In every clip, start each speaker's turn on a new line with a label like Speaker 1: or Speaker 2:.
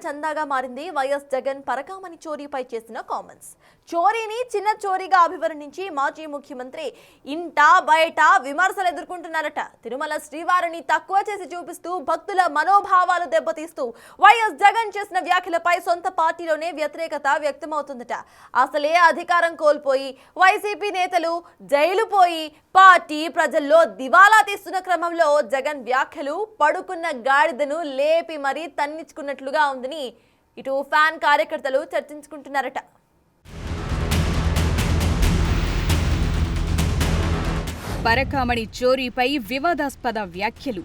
Speaker 1: చందాగా మారింది వైఎస్ జగన్ పరకామణి చోరీపై చేసిన కామెంట్స్. చోరీని చిన్న చోరీగా అభివర్ణించి మాజీ ముఖ్యమంత్రి ఇంట బయట విమర్శలు ఎదుర్కొంటున్నారట. తిరుమల శ్రీవారిని తక్కువ చేసి చూపిస్తూ భక్తుల మనోభావాలు దెబ్బతీస్తూ వైఎస్ జగన్ చేసిన వ్యాఖ్యలపై సొంత పార్టీలోనే వ్యతిరేకత వ్యక్తమవుతుందట. అసలే అధికారం కోల్పోయి వైసీపీ నేతలు జైలు పోయి పార్టీ ప్రజల్లో దివాలా తీస్తున్న క్రమంలో జగన్ వ్యాఖ్యలు పడుకున్న గాడిదను లేపి మరీ తన్నించుకున్నట్లుగా ఉందని ఇటు ఫ్యాన్ కార్యకర్తలు చర్చించుకుంటున్నారట.
Speaker 2: పరకామణి చోరీపై వివాదాస్పద వ్యాఖ్యలు,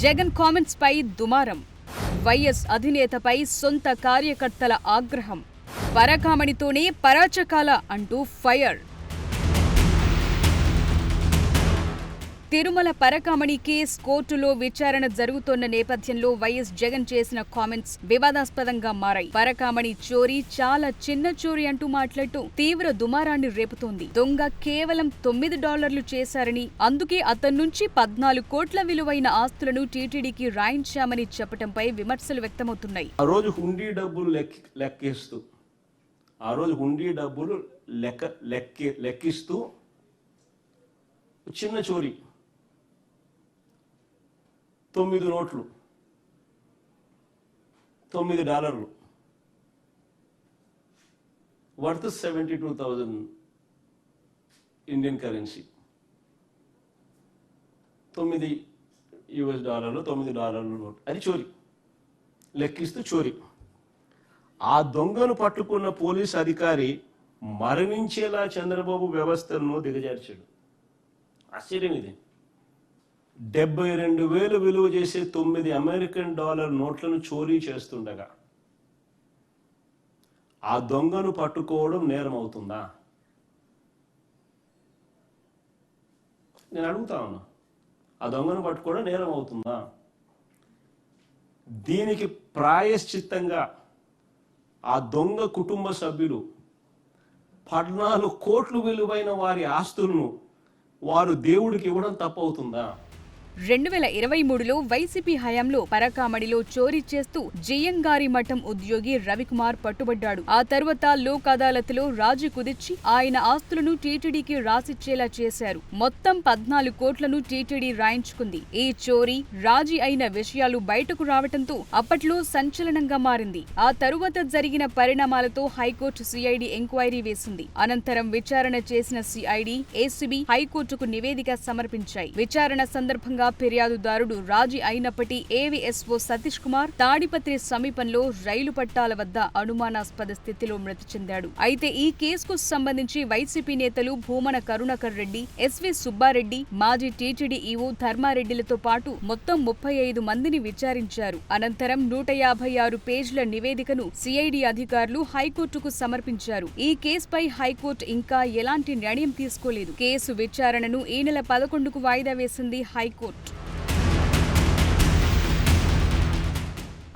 Speaker 2: జగన్ కామెంట్స్ పై దుమారం, వైఎస్ అధినేతపై సొంత కార్యకర్తల ఆగ్రహం, పరకామణితోనే పరాచకాల అంటూ ఫైర్. తిరుమల పరకామణి కేస్ కోర్టులో విచారణ జరుగుతోన్న నేపథ్యంలో వైఎస్ జగన్ చేసిన కామెంట్స్ వివాదాస్పదంగా మారాయి. పరకామణి చోరీ చాలా చిన్న చోరీ అంటూ మాట్లాడుతూ తీవ్ర దుమారాన్ని రేపుతోంది. దొంగ కేవలం $9 చేశారని, అందుకే అతని నుంచి 14 కోట్ల విలువైన ఆస్తులను టీటీడీకి రాయించామని చెప్పడంపై విమర్శలు వ్యక్తమవుతున్నాయి.
Speaker 3: ఆ రోజు హుండీ డబ్బులు లెక్కిస్తూ చిన్న చోరీ 9 నోట్లు, $9 వర్త్ 72,000 ఇండియన్ కరెన్సీ, $9 నోట్. అది చోరీ, లెక్కిస్తూ చోరీ. ఆ దొంగను పట్టుకున్న పోలీస్ అధికారి మరణించేలా చంద్రబాబు వ్యవస్థను దిగజార్చాడు. ఆశ్చర్యం ఇది. 72,000 విలువ చేసే $9 నోట్లను చోరీ చేస్తుండగా ఆ దొంగను పట్టుకోవడం నేరం అవుతుందా? నేను అడుగుతా ఉన్నా, ఆ దొంగను పట్టుకోవడం నేరం అవుతుందా? దీనికి ప్రాయశ్చిత్తంగా ఆ దొంగ కుటుంబ సభ్యులు 14 కోట్లు విలువైన వారి ఆస్తులను వారు దేవుడికి ఇవ్వడం తప్పవుతుందా?
Speaker 2: 2023లో వైసీపీ హయాంలో పరకామణిలో చోరీ చేస్తూ జియ్యంగారి మఠం ఉద్యోగి రవికుమార్ పట్టుబడ్డాడు. ఆ తర్వాత లోక్ అదాలత్లో రాజీ కుదిర్చి ఆయన ఆస్తులను టీటీడీకి రాసిచ్చేలా చేశారు. మొత్తం 14 కోట్లను టీటీడీ రాయించుకుంది. ఈ చోరీ రాజీ అయిన విషయాలు బయటకు రావడంతో అప్పట్లో సంచలనంగా మారింది. ఆ తరువాత జరిగిన పరిణామాలతో హైకోర్టు సిఐడి ఎంక్వైరీ వేసింది. అనంతరం విచారణ చేసిన సిఐడి, ఏసీబీ హైకోర్టుకు నివేదిక సమర్పించాయి. విచారణ సందర్భంగా ఫిర్యాదుదారుడు రాజీ అయినప్పటి ఏవీఎస్ఓ సతీష్ కుమార్ తాడిపత్రి సమీపంలో రైలు పట్టాల వద్ద అనుమానాస్పద స్థితిలో మృతి చెందాడు. అయితే ఈ కేసుకు సంబంధించి వైసీపీ నేతలు భూమన కరుణాకర్ రెడ్డి, ఎస్వి సుబ్బారెడ్డి, మాజీ టీటీడీ ఈవో ధర్మారెడ్డిలతో పాటు మొత్తం 35 మందిని విచారించారు. అనంతరం 156 పేజీల నివేదికను సిఐడి అధికారులు హైకోర్టుకు సమర్పించారు. ఈ కేసుపై హైకోర్టు ఇంకా ఎలాంటి నిర్ణయం తీసుకోలేదు. కేసు విచారణను ఈ నెల 11కు వాయిదా వేసింది హైకోర్టు.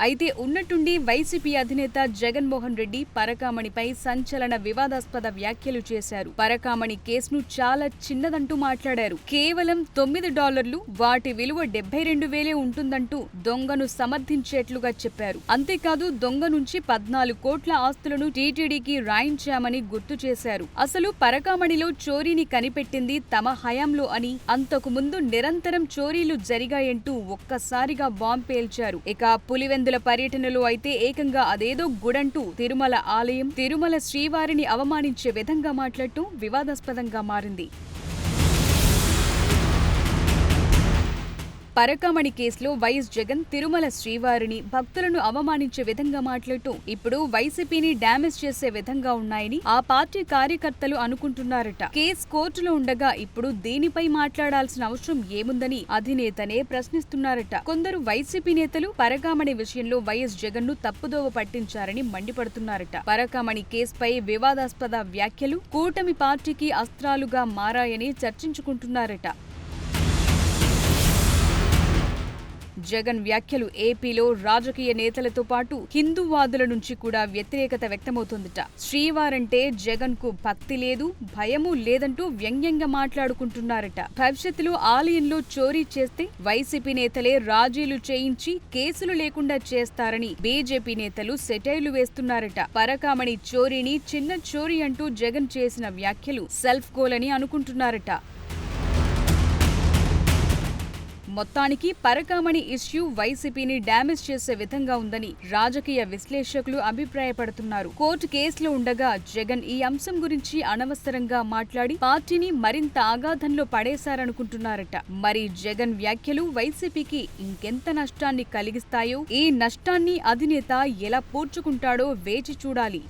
Speaker 2: అయితే ఉన్నట్టుండి వైసీపీ అధినేత జగన్మోహన్ రెడ్డి పరకామణిపై సంచలన వివాదాస్పద వ్యాఖ్యలు చేశారు. పరకామణి కేసును చాలా చిన్నదంటూ మాట్లాడారు. కేవలం $9, వాటి విలువ 72,000 ఉంటుందంటూ దొంగను సమర్థించేట్లుగా చెప్పారు. అంతేకాదు దొంగ నుంచి 14 కోట్ల ఆస్తులను టీటీడీకి రాయించామని గుర్తు చేశారు. అసలు పరకామణిలో చోరీని కనిపెట్టింది తమ హయాంలో అని, అంతకు ముందు నిరంతరం చోరీలు జరిగాయంటూ ఒక్కసారిగా బాంబు పేల్చారు. ఇక పులివెందుల పర్యటనలో అయితే ఏకంగా అదేదో గుడంటూ తిరుమల ఆలయం, తిరుమల శ్రీవారిని అవమానించే విధంగా మాట్లాడటం వివాదాస్పదంగా మారింది. పరకామణి కేసులో వైఎస్ జగన్ తిరుమల శ్రీవారిని, భక్తులను అవమానించే విధంగా మాట్లాడుతూ ఇప్పుడు వైసీపీని డ్యామేజ్ చేసే విధంగా ఉన్నాయని ఆ పార్టీ కార్యకర్తలు అనుకుంటున్నారట. కేసు కోర్టులో ఉండగా ఇప్పుడు దీనిపై మాట్లాడాల్సిన అవసరం ఏముందని అధినేతనే ప్రశ్నిస్తున్నారట. కొందరు వైసీపీ నేతలు పరకామణి విషయంలో వైఎస్ జగన్ ను తప్పుదోవ పట్టించారని మండిపడుతున్నారట. పరకామణి కేసుపై వివాదాస్పద వ్యాఖ్యలు కూటమి పార్టీకి అస్త్రాలుగా మారాయని చర్చించుకుంటున్నారట. జగన్ వ్యాఖ్యలు ఏపీలో రాజకీయ నేతలతో పాటు హిందూవాదుల నుంచి కూడా వ్యతిరేకత వ్యక్తమవుతోందట. శ్రీవారంటే జగన్ కు భక్తి లేదు, భయము లేదంటూ వ్యంగ్యంగా మాట్లాడుకుంటున్నారట. భవిష్యత్తులో ఆలయంలో చోరీ చేస్తే వైసీపీ నేతలే రాజీలు చేయించి కేసులు లేకుండా చేస్తారని బీజేపీ నేతలు సెటైర్లు వేస్తున్నారట. పరకామణి చోరీని చిన్న చోరీ అంటూ జగన్ చేసిన వ్యాఖ్యలు సెల్ఫ్ గోల్ అని అనుకుంటున్నారట. మొత్తానికి పరకామణి ఇష్యూ వైసీపీని డ్యామేజ్ చేసే విధంగా ఉందని రాజకీయ విశ్లేషకులు అభిప్రాయపడుతున్నారు. కోర్టు కేసులో ఉండగా జగన్ ఈ అంశం గురించి అనవసరంగా మాట్లాడి పార్టీని మరింత అగాధంలో పడేశారనుకుంటున్నారట. మరి జగన్ వ్యాఖ్యలు వైసీపీకి ఇంకెంత నష్టాన్ని కలిగిస్తాయో, ఈ నష్టాన్ని అధినేత ఎలా పూడ్చుకుంటాడో వేచి చూడాలి.